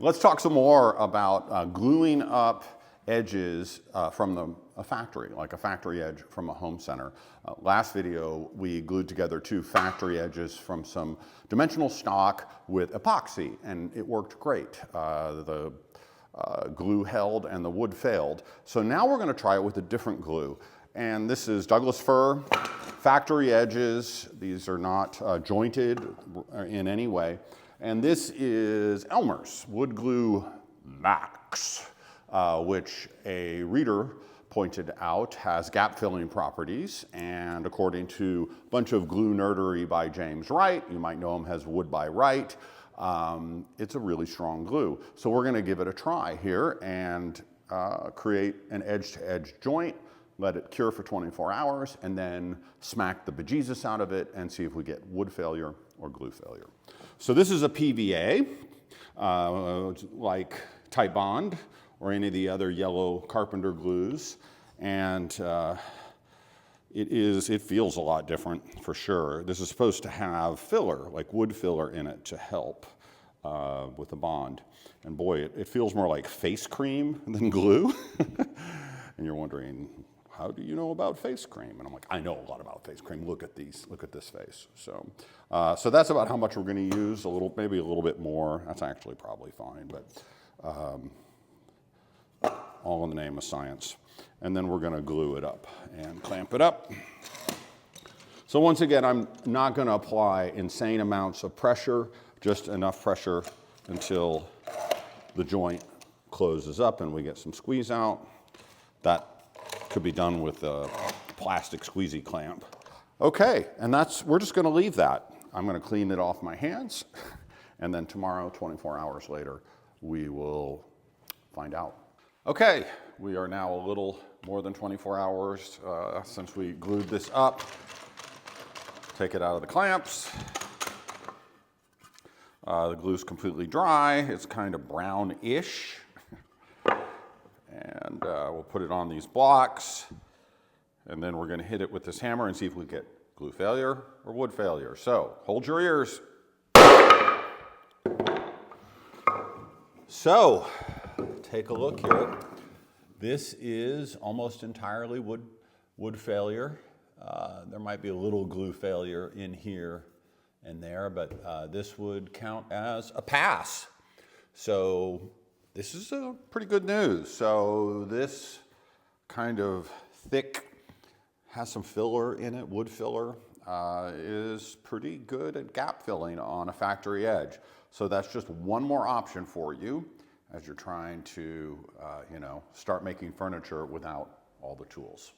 Let's talk some more about gluing up edges from a factory, like a factory edge from a home center. Last video, we glued together 2 factory edges from some dimensional stock with epoxy, and it worked great. The glue held and the wood failed. So now we're going to try it with a different glue. And this is Douglas fir, factory edges. These are not jointed in any way. And this is Elmer's Wood Glue Max, which a reader pointed out has gap filling properties, and according to a bunch of glue nerdery by James Wright, you might know him as Wood by Wright, it's a really strong glue. So we're going to give it a try here and create an edge-to-edge joint, let it cure for 24 hours, and then smack the bejesus out of it and see if we get wood failure or glue failure. So this is a PVA, like Type Bond or any of the other yellow carpenter glues, and it feels a lot different for sure. This is supposed to have filler, like wood filler in it to help with the bond. And boy, it feels more like face cream than glue. And you're wondering, how do you know about face cream? And I'm like, I know a lot about face cream. Look at these, look at this face. So, so that's about how much we're going to use. Maybe a little bit more. That's actually probably fine, but all in the name of science. And then we're going to glue it up and clamp it up. So once again, I'm not going to apply insane amounts of pressure, just enough pressure until the joint closes up and we get some squeeze out. That could be done with a plastic squeezy clamp. Okay, and we're just going to leave that. I'm going to clean it off my hands, and then tomorrow, 24 hours later, we will find out. Okay, we are now a little more than 24 hours since we glued this up. Take it out of the clamps. The glue's completely dry. It's kind of brownish. And we'll put it on these blocks, and then we're going to hit it with this hammer and see if we get glue failure or wood failure. So hold your ears. So take a look here. This is almost entirely wood failure. There might be a little glue failure in here and there, but this would count as a pass. So this is pretty good news. So this kind of thick, has some filler in it, wood filler, is pretty good at gap filling on a factory edge. So that's just one more option for you as you're trying to, start making furniture without all the tools.